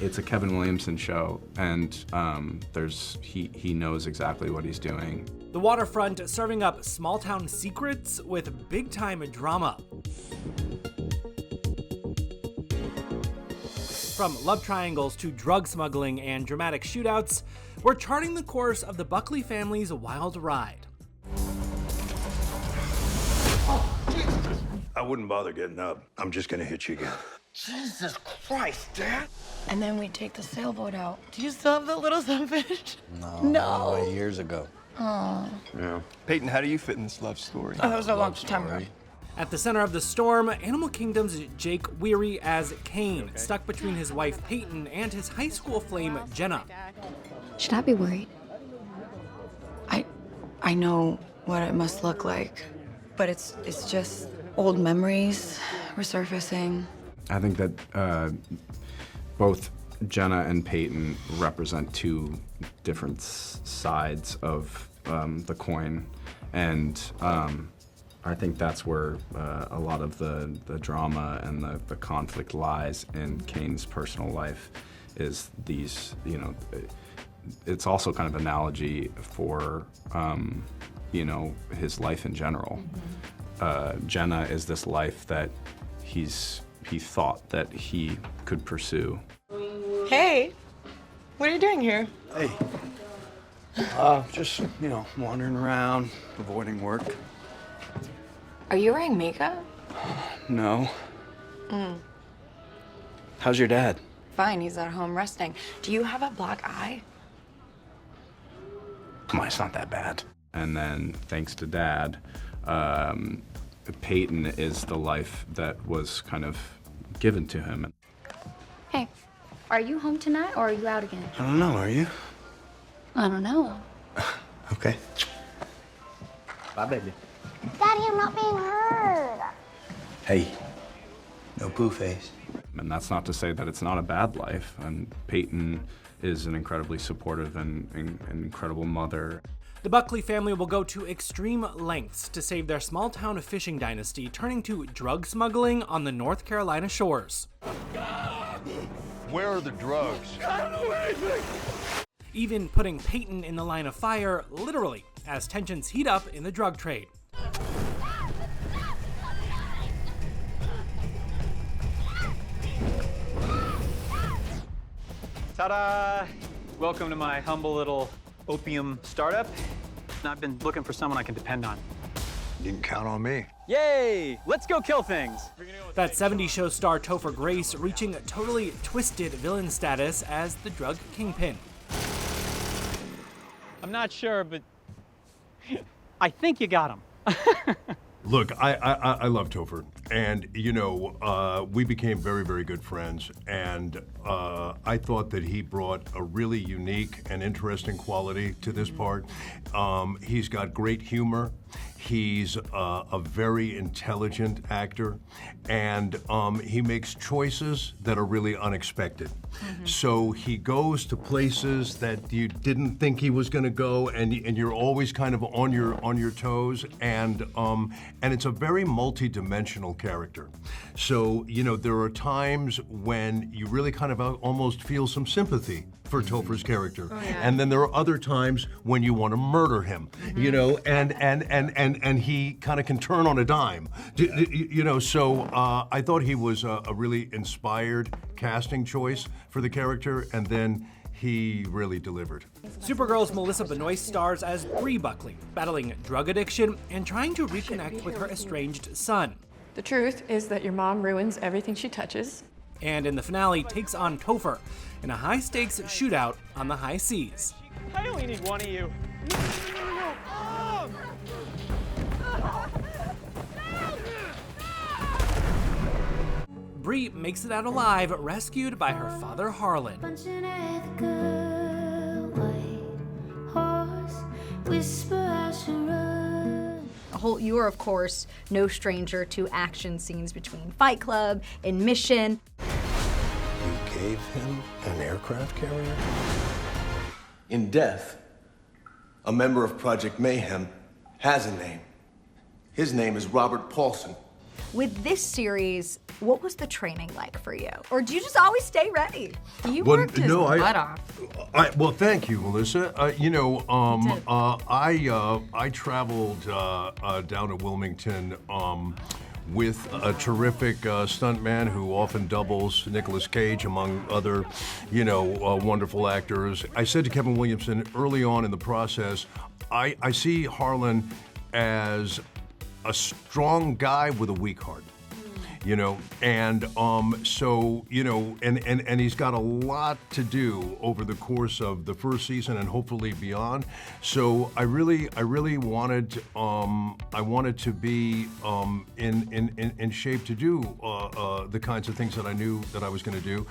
It's a Kevin Williamson show, and he knows exactly what he's doing. The Waterfront serving up small-town secrets with big-time drama. From love triangles to drug smuggling and dramatic shootouts, we're charting the course of the Buckley family's wild ride. I wouldn't bother getting up. I'm just gonna hit you again. Jesus Christ, Dad! And then we take the sailboat out. Do you still have the little sunfish? No. Way years ago. Oh. Yeah. Peyton, how do you fit in this love story? Oh, that was a long time ago. At the center of the storm, Animal Kingdom's Jake Weary as Kane, stuck between his wife Peyton and his high school flame Jenna. Should I be worried? I know what it must look like, but it's just old memories resurfacing. I think that both Jenna and Peyton represent two different sides of the coin, and I think that's where a lot of the drama and the conflict lies in Kane's personal life, is these, you know, it's also kind of analogy for, you know, his life in general. Jenna is this life that he thought that he could pursue. Hey, what are you doing here? Hey. Just, you know, wandering around, avoiding work. Are you wearing makeup? No. How's your dad? Fine, he's at home resting. Do you have a black eye? Come on, it's not that bad. And then, thanks to Dad, Peyton is the life that was kind of given to him. Hey, are you home tonight or are you out again? I don't know, are you? I don't know. Okay. Bye, baby. Daddy, I'm not being heard. Hey, no poo face. And that's not to say that it's not a bad life. And Peyton is an incredibly supportive and incredible mother. The Buckley family will go to extreme lengths to save their small-town fishing dynasty, turning to drug smuggling on the North Carolina shores. Where are the drugs? I don't know anything! Even putting Peyton in the line of fire, literally, as tensions heat up in the drug trade. Ta-da! Welcome to my humble little opium startup. I've been looking for someone I can depend on. You can count on me. Yay! Let's go kill things! That 70s show star Topher Grace reaching totally twisted villain status as the drug kingpin. I'm not sure, but I think you got him. Look, I love Topher, and you know, we became very, very good friends, and I thought that he brought a really unique and interesting quality to this part. He's got great humor. He's a very intelligent actor, and he makes choices that are really unexpected. So he goes to places that you didn't think he was going to go, and you're always kind of on your toes, and it's a very multi-dimensional character. So, you know, there are times when you really kind of almost feel some sympathy for Topher's character. And then there are other times when you want to murder him, you know, and he kind of can turn on a dime, you know, so I thought he was a really inspired casting choice for the character, and then he really delivered. Supergirl's Melissa Benoist stars as Bree Buckley, battling drug addiction and trying to reconnect with her estranged son. The truth is that your mom ruins everything she touches. And in the finale, takes on Topher in a high-stakes shootout on the high seas. I only need one of you. Bree makes it out alive, rescued by her father Harlan. Holt, you are, of course, no stranger to action scenes between Fight Club and Mission. You gave him an aircraft carrier? In death, a member of Project Mayhem has a name. His name is Robert Paulson. With this series, what was the training like for you? Or do you just always stay ready? You Well, worked his no, butt off. Well, thank you, Melissa. I traveled down to Wilmington with a terrific stuntman who often doubles Nicolas Cage, among other, wonderful actors. I said to Kevin Williamson early on in the process, I see Harlan as a strong guy with a weak heart. And he's got a lot to do over the course of the first season and hopefully beyond. So I really wanted to be in shape to do the kinds of things that I knew that I was going to do.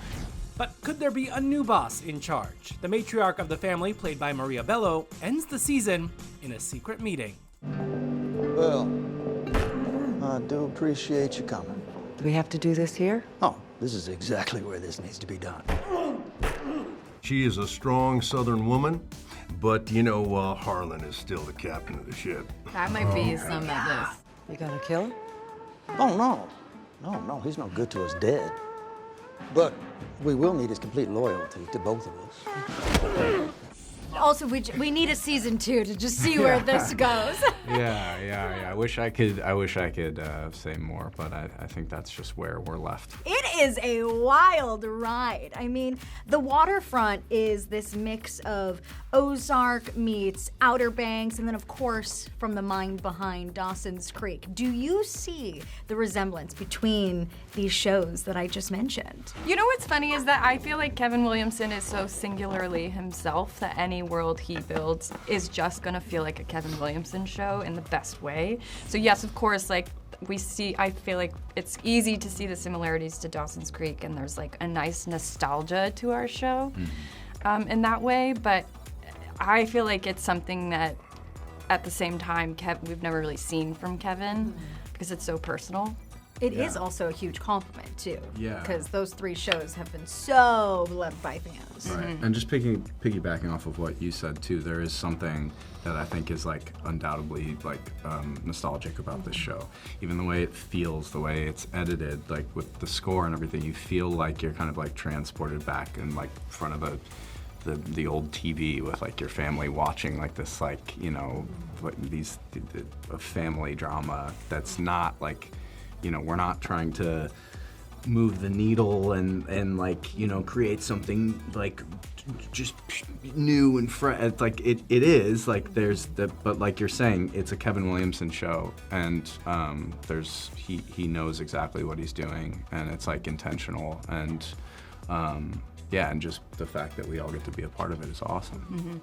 But could there be a new boss in charge? The matriarch of the family, played by Maria Bellow, ends the season in a secret meeting. Well, I do appreciate you coming. Do we have to do this here? Oh, this is exactly where this needs to be done. She is a strong Southern woman, but Harlan is still the captain of the ship. That might be some of this. You gonna kill him? Oh, no. No, he's no good to us dead. But we will need his complete loyalty to both of us. Also, we need a season 2 to just see where this goes. Yeah. I wish I could say more, but I think that's just where we're left. It is a wild ride. I mean, the Waterfront is this mix of Ozark meets Outer Banks, and then, of course, from the mind behind Dawson's Creek. Do you see the resemblance between these shows that I just mentioned? You know what's funny is that I feel like Kevin Williamson is so singularly himself that any world he builds is just gonna feel like a Kevin Williamson show in the best way. So yes, of course, I feel like it's easy to see the similarities to Dawson's Creek, and there's like a nice nostalgia to our show in that way, but I feel like it's something that at the same time we've never really seen from Kevin because it's so personal. It is also a huge compliment, too. Yeah. Because those 3 shows have been so loved by fans. Right. And just piggybacking off of what you said, too, there is something that I think is, undoubtedly, nostalgic about this show. Even the way it feels, the way it's edited, with the score and everything, you feel like you're kind of, transported back in, front of the old TV with your family watching this a family drama that's not we're not trying to move the needle and create something just new and fresh. It is there's but like you're saying, it's a Kevin Williamson show, and he knows exactly what he's doing, and it's intentional, and and just the fact that we all get to be a part of it is awesome.